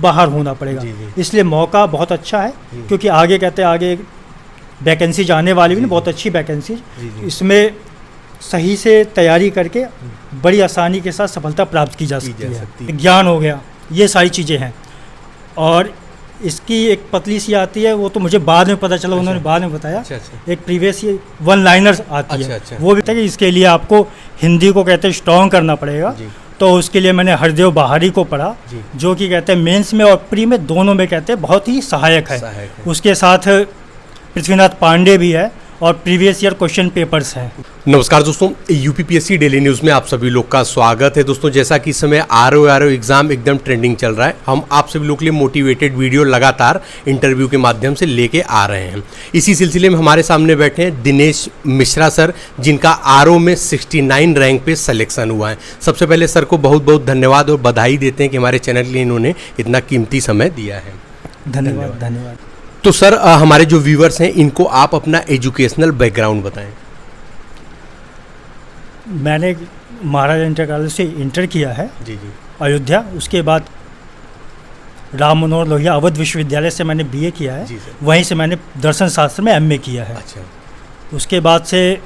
बाहर होना पड़ेगा। इसलिए मौका बहुत अच्छा है, क्योंकि आगे कहते हैं आगे वैकेंसी आने वाली भी ना, बहुत अच्छी वैकेंसी, इसमें सही से तैयारी करके बड़ी आसानी के साथ सफलता प्राप्त की जा सकती है। ज्ञान हो गया, ये सारी चीज़ें हैं। और इसकी एक पतली सी आती है, वो तो मुझे बाद में पता चला, उन्होंने बाद में बताया। एक प्रीवियस वन लाइनर आती है, वो भी था कि इसके लिए आपको हिंदी को कहते हैं स्ट्रॉन्ग करना पड़ेगा। तो उसके लिए मैंने हरदेव बहारी को पढ़ा, जो कि कहते हैं मेंस में और प्री में दोनों में कहते हैं बहुत ही सहायक है। उसके साथ पृथ्वीनाथ पांडे भी है और प्रीवियस ईयर क्वेश्चन पेपर्स हैं। नमस्कार दोस्तों, यूपीपीएससी डेली न्यूज़ में आप सभी लोग का स्वागत है। दोस्तों, जैसा कि इस समय आरओ एग्जाम एकदम ट्रेंडिंग चल रहा है, हम आप सभी लोग के लिए मोटिवेटेड वीडियो लगातार इंटरव्यू के माध्यम से लेके आ रहे हैं। इसी सिलसिले में हमारे सामने बैठे हैं दिनेश मिश्रा सर, जिनका आरओ में 69 रैंक पे सिलेक्शन हुआ है। सबसे पहले सर को बहुत बहुत धन्यवाद और बधाई देते हैं कि हमारे चैनल के लिए इन्होंने इतना कीमती समय दिया है। धन्यवाद। तो सर, हमारे जो व्यूवर्स हैं इनको आप अपना एजुकेशनल बैकग्राउंड बताएं। मैंने महाराजा इंटर कॉलेज से इंटर किया है अयोध्या। उसके बाद राम मनोहर लोहिया अवध विश्वविद्यालय से मैंने बीए किया है। वहीं से मैंने दर्शन शास्त्र में एमए किया है। उसके बाद से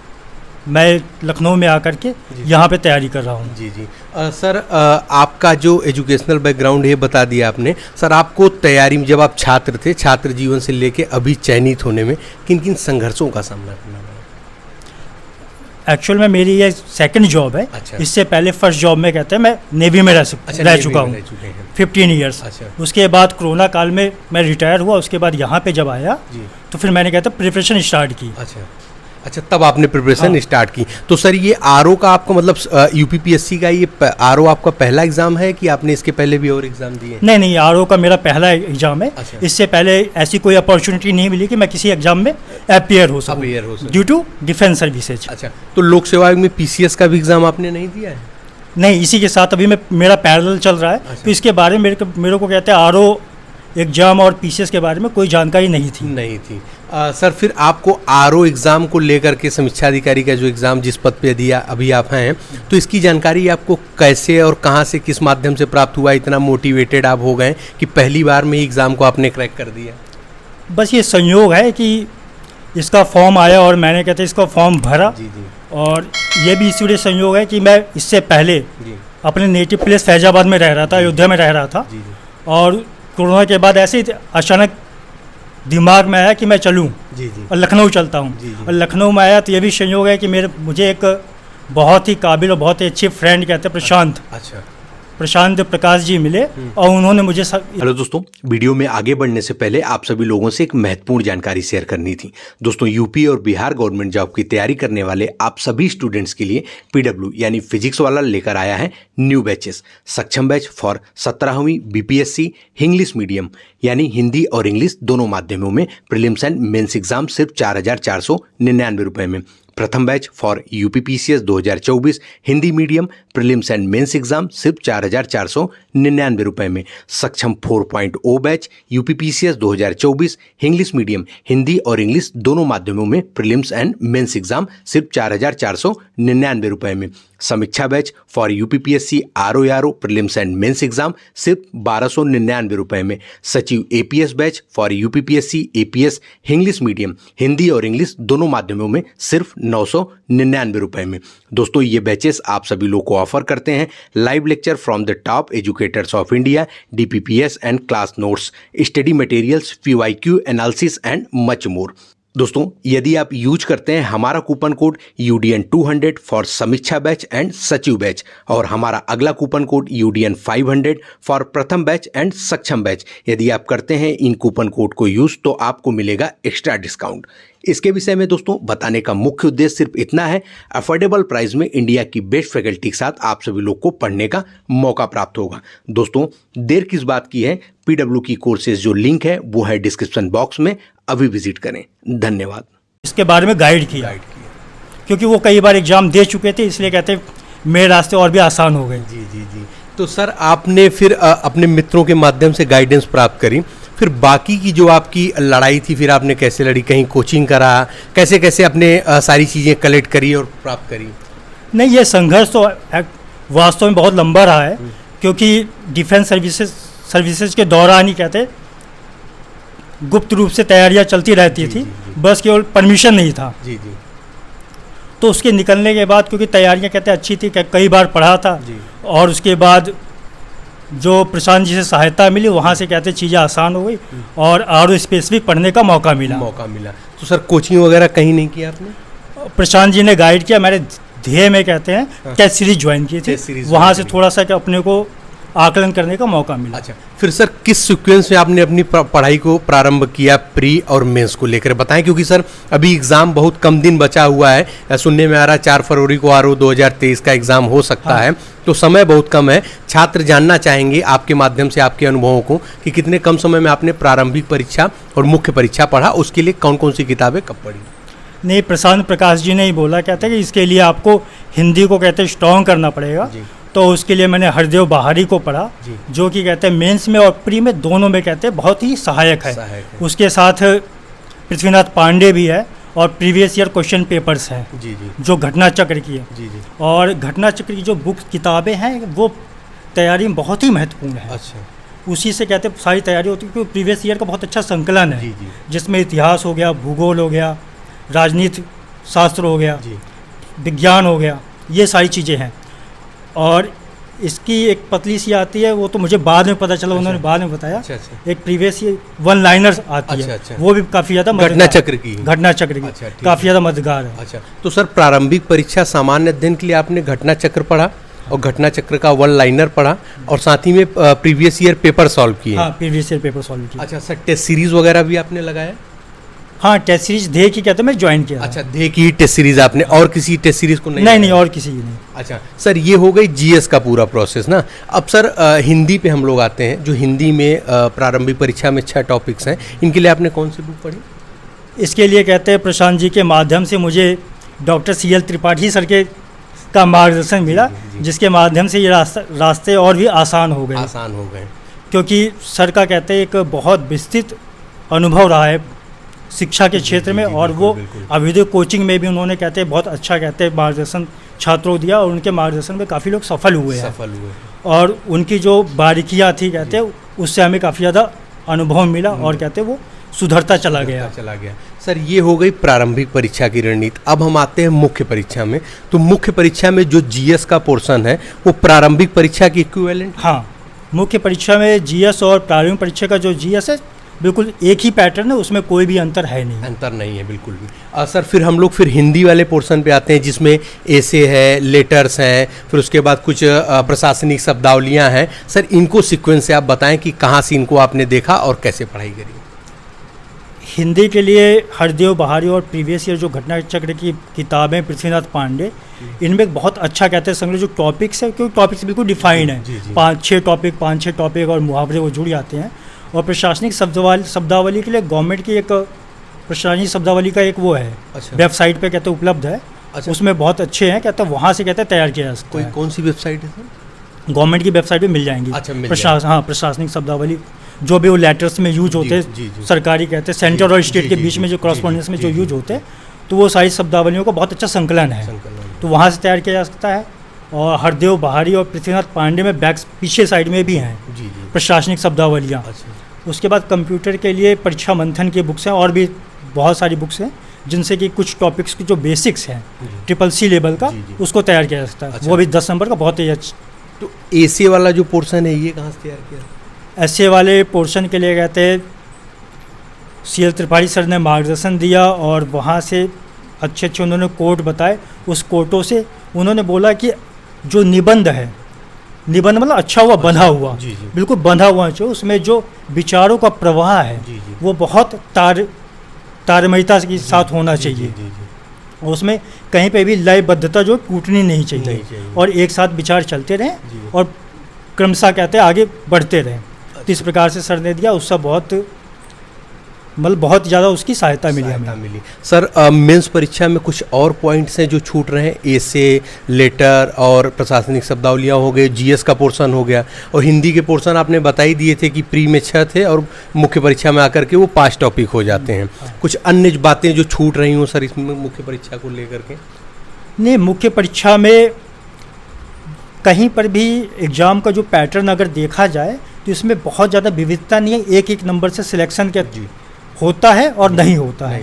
मैं लखनऊ में आकर के यहाँ पे तैयारी कर रहा हूँ। सर, आपका जो एजुकेशनल बैकग्राउंड है बता दिया आपने। सर, आपको तैयारी में जब आप छात्र थे, छात्र जीवन से लेके अभी चयनित होने में किन किन संघर्षों का सामना करना पड़ा? एक्चुअल में मेरी ये सेकंड जॉब है। इससे पहले फर्स्ट जॉब में कहते हैं मैं नेवी में रह चुका हूँ 15 ईयर्स। उसके बाद कोरोना काल में मैं रिटायर हुआ। उसके बाद यहाँ पे जब आया तो फिर मैंने कहते हैं प्रिपरेशन स्टार्ट की। अच्छा, तब आपने प्रिपरेशन स्टार्ट की। तो सर, ये आरओ का आपका मतलब यूपीपीएससी का ये आरओ आपका पहला एग्जाम है कि आपने इसके पहले भी और एग्जाम दिए? नहीं, आरओ का मेरा पहला एग्जाम है। इससे पहले ऐसी कोई अपॉर्चुनिटी नहीं मिली कि मैं किसी एग्जाम में अपियर हो सकूं ड्यू टू डिफेंस सर्विसेज। अच्छा, तो लोक सेवा आयोग में पीसीएस का भी एग्जाम आपने नहीं दिया है? नहीं, इसी के साथ अभी मेरा पैरेलल चल रहा है। तो इसके बारे में मेरे को कहते हैं आरओ एग्जाम और पीसीएस के बारे में कोई जानकारी नहीं थी। सर, फिर आपको आरओ एग्ज़ाम को लेकर के समीक्षा अधिकारी का जो एग्ज़ाम जिस पद पे दिया अभी आप हैं, तो इसकी जानकारी आपको कैसे और कहाँ से किस माध्यम से प्राप्त हुआ? इतना मोटिवेटेड आप हो गए कि पहली बार में ही एग्ज़ाम को आपने क्रैक कर दिया? बस ये संयोग है कि इसका फॉर्म आया और मैंने कहते इसका फॉर्म भरा। और ये भी इसी वजह संयोग है कि मैं इससे पहले अपने नेटिव प्लेस फैजाबाद में रह रहा था, अयोध्या में रह रहा था। और कोरोना के बाद ऐसे ही अचानक दिमाग में आया कि मैं चलूं और लखनऊ चलता हूं। और लखनऊ में आया तो ये भी संयोग है कि मुझे एक बहुत ही काबिल और बहुत ही अच्छे फ्रेंड कहते हैं प्रशांत प्रकाश जी मिले और उन्होंने मुझे हेलो दोस्तों, वीडियो में आगे बढ़ने से पहले आप सभी लोगों से एक महत्वपूर्ण जानकारी शेयर करनी थी। दोस्तों, यूपी और बिहार गवर्नमेंट जॉब की तैयारी करने वाले आप सभी स्टूडेंट्स के लिए पीडब्ल्यू यानी फिजिक्स वाला लेकर आया है new batches. Saksham batch for 17वीं बीपीएससी इंग्लिश मीडियम यानी हिंदी और इंग्लिश दोनों माध्यमों में प्रीलिम्स एंड मेंस एग्जाम सिर्फ 4,499 रुपए में। Pratham batch for UPPCS 2024 Hindi medium prelims and mains exam सिर्फ 4,499 रुपए में। Saksham 4.0 batch UPPCS 2024 English medium Hindi और इंग्लिश दोनों माध्यमों में प्रीलिम्स एंड मेंस एग्जाम सिर्फ 4,499 रुपए में। Samiksha batch for UPPSC RO prelims and mains exam सिर्फ 1,299 रुपए में। Sachiv APS batch for UPPSC APS English medium Hindi और इंग्लिश दोनों माध्यमों में सिर्फ 999 रुपए में। दोस्तों, ये बैचेस आप सभी लोग को ऑफर करते हैं live lecture from the top educators of India, DPPs and class notes, study materials, PYQ analysis and much more. दोस्तों, यदि आप यूज करते हैं हमारा coupon code UDN 200 for Samiksha batch and Sachiv batch और हमारा अगला coupon code UDN 500 for Pratham batch and Saksham batch, यदि आप करते हैं इन कूपन कोड को यूज तो आपको मिलेगा एक्स्ट्रा डिस्काउंट। इसके विषय में दोस्तों बताने का मुख्य उद्देश्य सिर्फ इतना है, अफोर्डेबल प्राइस में इंडिया की बेस्ट फैकल्टी के साथ आप सभी लोग को पढ़ने का मौका प्राप्त होगा। दोस्तों, देर किस बात की है, पीडब्ल्यू की कोर्सेज जो लिंक है वो है डिस्क्रिप्शन बॉक्स में, अभी विजिट करें। धन्यवाद। इसके बारे में गाइड किया क्योंकि वो कई बार एग्जाम दे चुके थे, इसलिए कहते हैं मेरे रास्ते और भी आसान हो गए। जी। तो सर, आपने फिर अपने मित्रों के माध्यम से गाइडेंस प्राप्त करी, फिर बाकी की जो आपकी लड़ाई थी फिर आपने कैसे लड़ी? कहीं कोचिंग करा, कैसे कैसे अपने सारी चीज़ें कलेक्ट करी और प्राप्त करी? नहीं, ये संघर्ष तो वास्तव में बहुत लंबा रहा है, क्योंकि डिफेंस सर्विसेज सर्विसेज के दौरान ही कहते गुप्त रूप से तैयारियां चलती रहती थी, बस केवल परमिशन नहीं था। जी जी। तो उसके निकलने के बाद क्योंकि तैयारियां कहते अच्छी थी, कई बार पढ़ा था जी। और उसके बाद जो प्रशांत जी से सहायता मिली वहाँ से कहते चीज़ें आसान हो गई और आर स्पेसिफिक पढ़ने का मौका मिला। तो सर कोचिंग वगैरह कहीं नहीं किया आपने? प्रशांत जी ने गाइड किया, मेरे ध्येय में कहते हैं टेस्ट सीरीज ज्वाइन की थी, वहाँ से थोड़ा सा अपने को आकलन करने का मौका मिला। अच्छा, फिर सर किस सीक्वेंस में आपने अपनी पढ़ाई को प्रारंभ किया प्री और मेंस को लेकर बताएं, क्योंकि सर अभी एग्ज़ाम बहुत कम दिन बचा हुआ है, सुनने में आ रहा है 4 फरवरी को आरओ 2023 का एग्ज़ाम हो सकता है, तो समय बहुत कम है। छात्र जानना चाहेंगे आपके माध्यम से आपके अनुभवों को कि कितने कम समय में आपने प्रारंभिक परीक्षा और मुख्य परीक्षा पढ़ा, उसके लिए कौन कौन सी किताबें कब पढ़ी? नहीं, प्रशांत प्रकाश जी ने ही बोला, कहते हैं कि इसके लिए आपको हिंदी को कहते हैं स्ट्रॉन्ग करना पड़ेगा, तो उसके लिए मैंने हरदेव बहारी को पढ़ा, जो कि कहते हैं मेंस में और प्री में दोनों में कहते हैं बहुत ही सहायक है। उसके साथ पृथ्वीनाथ पांडे भी है और प्रीवियस ईयर क्वेश्चन पेपर्स हैं जो घटना चक्र की है। और घटना चक्र की जो बुक किताबें हैं वो तैयारी में बहुत ही महत्वपूर्ण है। अच्छा। उसी से कहते हैं सारी तैयारी होती है, क्योंकि प्रीवियस ईयर का बहुत अच्छा संकलन है जिसमें इतिहास हो गया, भूगोल हो गया, राजनीति शास्त्र हो गया, विज्ञान हो गया, ये सारी चीज़ें हैं। और इसकी एक पतली सी आती है, वो तो मुझे बाद में पता चला, उन्होंने बाद में बताया। एक प्रीवियस वन लाइनर आती है, वो भी काफ़ी ज़्यादा घटना चक्र की काफ़ी ज़्यादा मददगार है। अच्छा, तो सर प्रारंभिक परीक्षा सामान्य अध्ययन के लिए आपने घटना चक्र पढ़ा और घटना चक्र का वन लाइनर पढ़ा और साथ ही में प्रीवियस ईयर पेपर सॉल्व किए? हाँ, प्रीवियस ईयर पेपर सॉल्व किए। अच्छा सर, टेस्ट सीरीज वगैरह भी आपने लगाया? हाँ, टेस्ट सीरीज ध्येय की कहते हैं मैं ज्वाइन किया। अच्छा, ध्येय की टेस्ट सीरीज आपने, और किसी टेस्ट सीरीज को नहीं, और किसी की नहीं। अच्छा सर, ये हो गई जीएस का पूरा प्रोसेस ना। अब सर हिंदी पे हम लोग आते हैं, जो हिंदी में प्रारंभिक परीक्षा में 6 टॉपिक्स हैं, इनके लिए आपने कौन सी बुक पढ़ी? इसके लिए कहते हैं प्रशांत जी के माध्यम से मुझे डॉक्टर CL त्रिपाठी सर के का मार्गदर्शन मिला, जिसके माध्यम से ये रास्ते और भी आसान हो गए, क्योंकि सर का कहते हैं एक बहुत विस्तृत अनुभव रहा है शिक्षा के क्षेत्र में, और वो अभ्युदय कोचिंग में भी उन्होंने कहते हैं बहुत अच्छा कहते हैं मार्गदर्शन छात्रों को दिया, और उनके मार्गदर्शन में काफ़ी लोग सफल हुए हैं। और उनकी जो बारीकियाँ थी कहते हैं उससे हमें काफ़ी ज़्यादा अनुभव मिला और कहते हैं वो सुधरता चला गया। सर ये हो गई प्रारंभिक परीक्षा की रणनीति। अब हम आते हैं मुख्य परीक्षा में। तो मुख्य परीक्षा में जो जीएस का पोर्शन है वो प्रारंभिक परीक्षा की इक्विवेलेंट? हाँ, मुख्य परीक्षा में जीएस और प्रारंभिक परीक्षा का जो जीएस है बिल्कुल एक ही पैटर्न है, उसमें कोई भी अंतर नहीं है बिल्कुल भी। सर फिर हम लोग फिर हिंदी वाले पोर्शन पे आते हैं, जिसमें एसे है, लेटर्स हैं, फिर उसके बाद कुछ प्रशासनिक शब्दावलियां हैं। सर इनको सीक्वेंस से आप बताएं कि कहाँ से इनको आपने देखा और कैसे पढ़ाई करी? हिंदी के लिए हरदेव बहारी और प्रीवियस ईयर जो घटना चक्र की किताबें पृथ्वीनाथ पांडे, इनमें बहुत अच्छा कहते हैं संग्रह जो टॉपिक्स है, क्योंकि टॉपिक्स बिल्कुल डिफाइंड है, 5-6 टॉपिक और मुहावरे वो जुड़ जाते हैं। और प्रशासनिक शब्दावली के लिए गवर्नमेंट की एक प्रशासनिक शब्दावली का एक वो है, वेबसाइट पे कहते हैं उपलब्ध है। उसमें बहुत अच्छे हैं, कहते हैं वहाँ से कहते हैं तैयार किया जा सकता है। कौन सी वेबसाइट है सर? गवर्नमेंट की वेबसाइट पे मिल जाएंगी। प्रशासनिक शब्दावली जो भी वो लेटर्स में यूज होते हैं, सरकारी कहते हैं सेंटर और स्टेट के बीच में जो क्रॉसपोंडेंस में जो यूज होते हैं, तो वो सारी शब्दावलियों का बहुत अच्छा संकलन है, तो वहाँ से तैयार किया जा सकता है। और हरदेव बहारी और पृथ्वीनाथ पांडे में बैक पीछे साइड में भी हैं प्रशासनिक शब्दावलियाँ। उसके बाद कंप्यूटर के लिए परीक्षा मंथन की बुक्स हैं, और भी बहुत सारी बुक्स हैं जिनसे कि कुछ टॉपिक्स की जो बेसिक्स हैं CCC लेवल का उसको तैयार किया जा सकता है। वो भी 10 नंबर का बहुत ही अच्छा। तो एसे वाला जो पोर्शन है ये कहाँ से तैयार किया? ऐसे वाले पोर्शन के लिए कहते हैं CL त्रिपाठी सर ने मार्गदर्शन दिया, और वहाँ से अच्छे उन्होंने कोट बताए। उस कोटों से उन्होंने बोला कि जो निबंध है, निबंध मतलब अच्छा हुआ, बंधा हुआ, बिल्कुल बंधा हुआ चाहिए, उसमें जो विचारों का प्रवाह है वो बहुत तारमयता के साथ होना चाहिए, और उसमें कहीं पे भी लयबद्धता जो टूटनी नहीं चाहिए, और एक साथ विचार चलते रहें और क्रमशः कहते हैं आगे बढ़ते रहें। तो इस प्रकार से सर ने दिया, उससे बहुत ज़्यादा उसकी सहायता मिली। सर मेंस परीक्षा में कुछ और पॉइंट्स हैं जो छूट रहे हैं? एसे, लेटर और प्रशासनिक शब्दावलियाँ हो गए, जीएस का पोर्शन हो गया, और हिंदी के पोर्शन आपने बता ही दिए थे कि प्री में 6 थे और मुख्य परीक्षा में आकर के वो 5 टॉपिक हो जाते हैं। कुछ अन्य बातें जो छूट रही हों सर इसमें मुख्य परीक्षा को लेकर के? नहीं, मुख्य परीक्षा में कहीं पर भी एग्ज़ाम का जो पैटर्न अगर देखा जाए तो इसमें बहुत ज़्यादा विविधता नहीं है, एक एक नंबर से सिलेक्शन के होता है और नहीं होता है।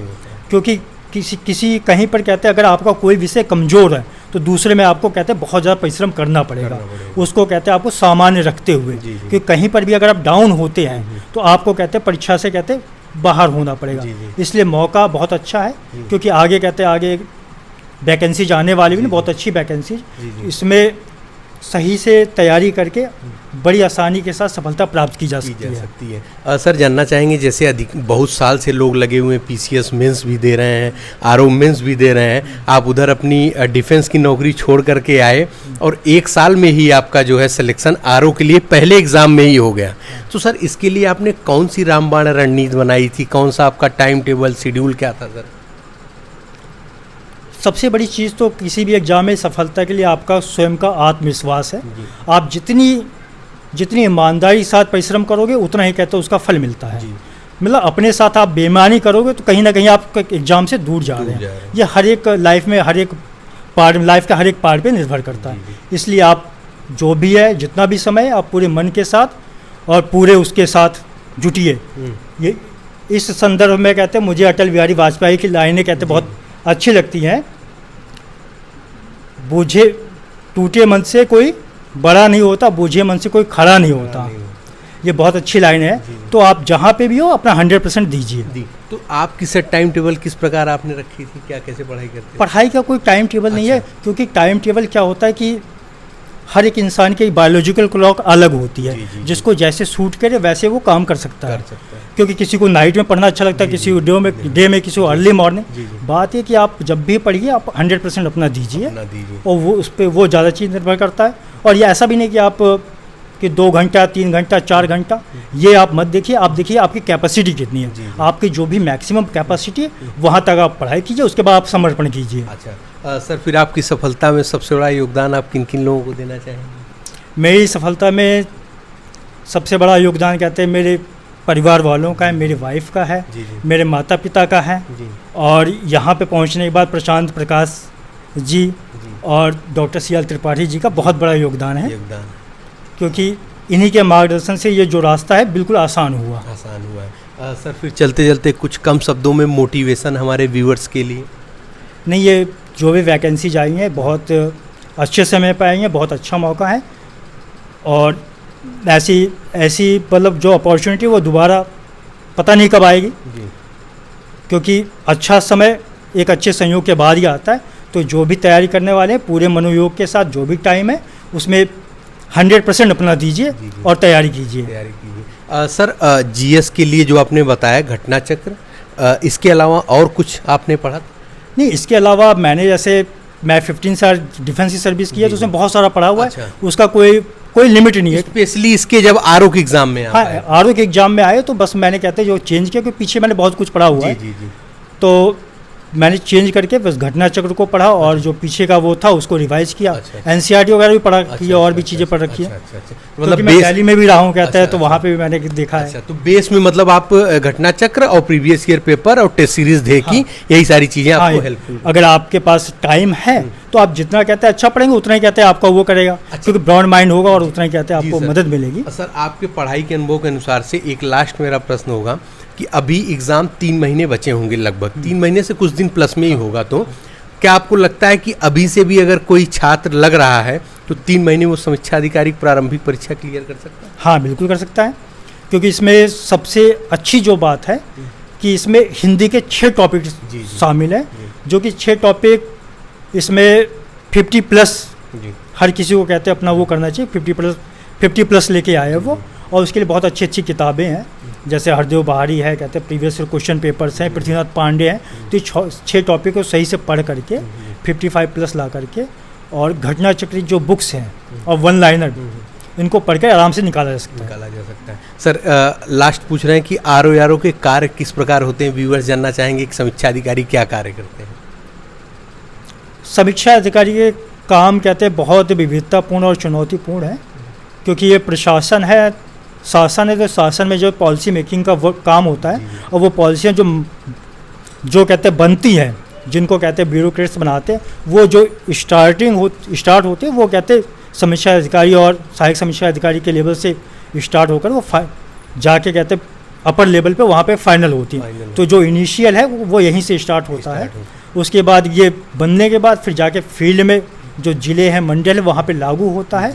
क्योंकि किसी कहीं पर कहते हैं अगर आपका कोई विषय कमज़ोर है तो दूसरे में आपको कहते हैं बहुत ज़्यादा परिश्रम करना पड़ेगा, उसको कहते हैं आपको सामान्य रखते हुए, कि कहीं पर भी अगर आप डाउन होते हैं तो आपको कहते हैं परीक्षा से कहते हैं बाहर होना पड़ेगा। इसलिए मौका बहुत अच्छा है, क्योंकि आगे कहते हैं आगे वैकेंसीज आने वाली भी ना, बहुत अच्छी वैकेंसीज, इसमें सही से तैयारी करके बड़ी आसानी के साथ सफलता प्राप्त की जा सकती है। सर जानना चाहेंगे, जैसे बहुत साल से लोग लगे हुए हैं, पीसीएस मेंस भी दे रहे हैं, आरओ मेंस भी दे रहे हैं, आप उधर अपनी डिफेंस की नौकरी छोड़ करके आए और 1 साल में ही आपका जो है सिलेक्शन आरओ के लिए पहले एग्ज़ाम में ही हो गया। तो सर इसके लिए आपने कौन सी रामबाण रणनीति बनाई थी, कौन सा आपका टाइम टेबल शेड्यूल क्या था सर? सबसे बड़ी चीज़ तो किसी भी एग्ज़ाम में सफलता के लिए आपका स्वयं का आत्मविश्वास है। आप जितनी ईमानदारी के साथ परिश्रम करोगे उतना ही कहते हैं उसका फल मिलता है। मतलब अपने साथ आप बेईमानी करोगे तो कहीं ना कहीं आप एग्ज़ाम से दूर जा रहे हैं। ये हर एक लाइफ में लाइफ का हर एक पार्ट पे निर्भर करता है। इसलिए आप जो भी है, जितना भी समय, आप पूरे मन के साथ और पूरे उसके साथ जुटिए। ये इस संदर्भ में कहते हैं मुझे अटल बिहारी वाजपेयी की लाइनें कहते बहुत अच्छी लगती हैं। बूझे टूटे मन से कोई बड़ा नहीं होता, बूझे मन से कोई खड़ा नहीं होता। ये बहुत अच्छी लाइन है। तो आप जहाँ पे भी हो अपना 100% दीजिए। तो आप किस टाइम टेबल किस प्रकार आपने रखी थी, क्या कैसे पढ़ाई करते हैं? पढ़ाई का कोई टाइम टेबल नहीं है, क्योंकि टाइम टेबल क्या होता है कि हर एक इंसान की बायोलॉजिकल क्लॉक अलग होती है। जिसको जैसे सूट करे वैसे वो काम कर सकता है। क्योंकि किसी को नाइट में पढ़ना अच्छा लगता है, किसी को डे में, किसी को अर्ली मॉर्निंग। बात है कि आप जब भी पढ़िए आप 100% अपना दीजिए, और वो उस पर वो ज़्यादा चीज़ निर्भर करता है। और ये ऐसा भी नहीं कि आप कि 2 घंटा 3 घंटा 4 घंटा, ये आप मत देखिए। आप देखिए आपकी कैपेसिटी कितनी है, आपकी जो भी मैक्सिमम कैपेसिटी वहाँ तक आप पढ़ाई कीजिए, उसके बाद आप समर्पण कीजिए। अच्छा सर, फिर आपकी सफलता में सबसे बड़ा योगदान आप किन किन लोगों को देना चाहेंगे? मेरी सफलता में सबसे बड़ा योगदान कहते हैं मेरे परिवार वालों का है, मेरी वाइफ का है, मेरे माता पिता का है, और यहाँ पे पहुँचने के बाद प्रशांत प्रकाश जी और डॉक्टर CL त्रिपाठी जी का बहुत बड़ा योगदान है। क्योंकि इन्हीं के मार्गदर्शन से ये जो रास्ता है बिल्कुल आसान हुआ है। सर फिर चलते चलते कुछ कम शब्दों में मोटिवेशन हमारे व्यूअर्स के लिए? नहीं, ये जो भी वैकेंसीज आई हैं बहुत अच्छे समय पर आई हैं, बहुत अच्छा मौका है। और ऐसी मतलब जो अपॉर्चुनिटी वो दोबारा पता नहीं कब आएगी, क्योंकि अच्छा समय एक अच्छे संयोग के बाद ही आता है। तो जो भी तैयारी करने वाले हैं पूरे मनोयोग के साथ, जो भी टाइम है उसमें 100% अपना दीजिए और तैयारी कीजिए। सर GS के लिए जो आपने बताया घटना चक्र, इसके अलावा और कुछ आपने पढ़ा? नहीं, इसके अलावा मैं 15 साल डिफेंस की सर्विस की है, तो उसमें बहुत सारा पढ़ा हुआ है। उसका कोई लिमिट नहीं है। स्पेशली इसके जब आरओ के एग्जाम में आरओ के एग्जाम में आए तो बस मैंने कहते हैं जो चेंज किया, क्योंकि पीछे मैंने बहुत कुछ पढ़ा हुआ है। तो मैंने चेंज करके बस घटना चक्र को पढ़ा, और जो पीछे का वो था उसको रिवाइज किया। NCERT वगैरह भी पढ़ा किया, और भी चीज़ें पढ़ रखी है। मतलब मैं दिल्ली में भी रहा हूँ कहते हैं, तो वहाँ पे भी मैंने देखा है। तो बेस में मतलब आप घटना चक्र और प्रीवियस ईयर पेपर और टेस्ट सीरीज देखी, यही सारी चीज़ें आपको हेल्पफुल। अगर आपके पास टाइम है तो आप जितना कहते हैं अच्छा पढ़ेंगे उतना ही कहते हैं आपका वो करेगा, क्योंकि ब्रॉड माइंड होगा और उतना ही कहते हैं आपको मदद मिलेगी। सर आपके पढ़ाई के अनुभव के अनुसार से एक लास्ट मेरा प्रश्न होगा कि अभी एग्ज़ाम 3 महीने बचे होंगे, लगभग 3 महीने से कुछ दिन प्लस में ही होगा, तो क्या आपको लगता है कि अभी से भी अगर कोई छात्र लग रहा है तो 3 महीने वो समीक्षा अधिकारी प्रारंभिक परीक्षा क्लियर कर सकता है? हाँ, बिल्कुल कर सकता है। क्योंकि इसमें सबसे अच्छी जो बात है कि इसमें हिंदी के 6 टॉपिक शामिल हैं, जो कि 6 टॉपिक इसमें 50+ हर किसी को कहते हैं अपना वो करना चाहिए। 50+ लेके आए हैं वो, और उसके लिए बहुत अच्छी किताबें हैं, जैसे हरदेव बहारी है, कहते हैं प्रीवियस क्वेश्चन पेपर्स हैं, पृथ्वीनाथ पांडे हैं। तो ये 6 टॉपिक को सही से पढ़ करके 55+ ला करके, और घटना चक्र जो बुक्स हैं और 1 लाइनर, इनको पढ़कर आराम से निकाला जा सकता है। सर लास्ट पूछ रहे हैं कि आरओ के कार्य किस प्रकार होते हैं? व्यूअर्स जानना चाहेंगे कि समीक्षा अधिकारी क्या कार्य करते हैं? समीक्षा अधिकारी के काम कहते हैं बहुत विविधतापूर्ण और चुनौतीपूर्ण है, क्योंकि ये प्रशासन है, शासन है। तो शासन में जो पॉलिसी मेकिंग का वो काम होता है, और वो पॉलिसियाँ जो कहते हैं बनती हैं, जिनको कहते हैं ब्यूरोक्रेट्स बनाते हैं, वो जो स्टार्ट होते हैं वो कहते हैं समीक्षा अधिकारी और सहायक समीक्षा अधिकारी के लेवल से स्टार्ट होकर वो जाके कहते अपर लेवल पे वहाँ पे फाइनल होती है। तो जो इनिशियल है वो यहीं से स्टार्ट होता है। उसके बाद ये बनने के बाद फिर जाके फील्ड में जो ज़िले हैं मंडल है वहाँ पे लागू होता है,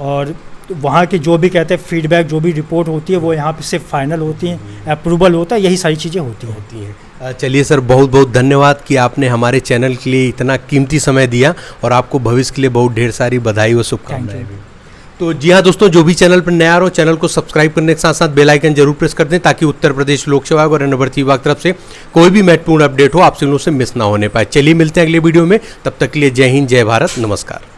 और वहाँ की जो भी कहते हैं फीडबैक, जो भी रिपोर्ट होती है वो यहाँ पे सिर्फ फाइनल होती हैं, अप्रूवल होता है, यही सारी चीज़ें होती हैं। चलिए सर, बहुत बहुत धन्यवाद कि आपने हमारे चैनल के लिए इतना कीमती समय दिया, और आपको भविष्य के लिए बहुत ढेर सारी बधाई व शुभकामनाएं। तो जी हाँ दोस्तों, जो भी चैनल पर नया हो चैनल को सब्सक्राइब करने के साथ साथ बेल आइकन जरूर प्रेस कर दें, ताकि उत्तर प्रदेश लोक सेवा आयोग और अन्य भर्ती विभाग तरफ से कोई भी महत्वपूर्ण अपडेट हो आप लोगों से मिस ना होने पाए। चलिए मिलते हैं अगले वीडियो में, तब तक के लिए जय हिंद, जय भारत, नमस्कार।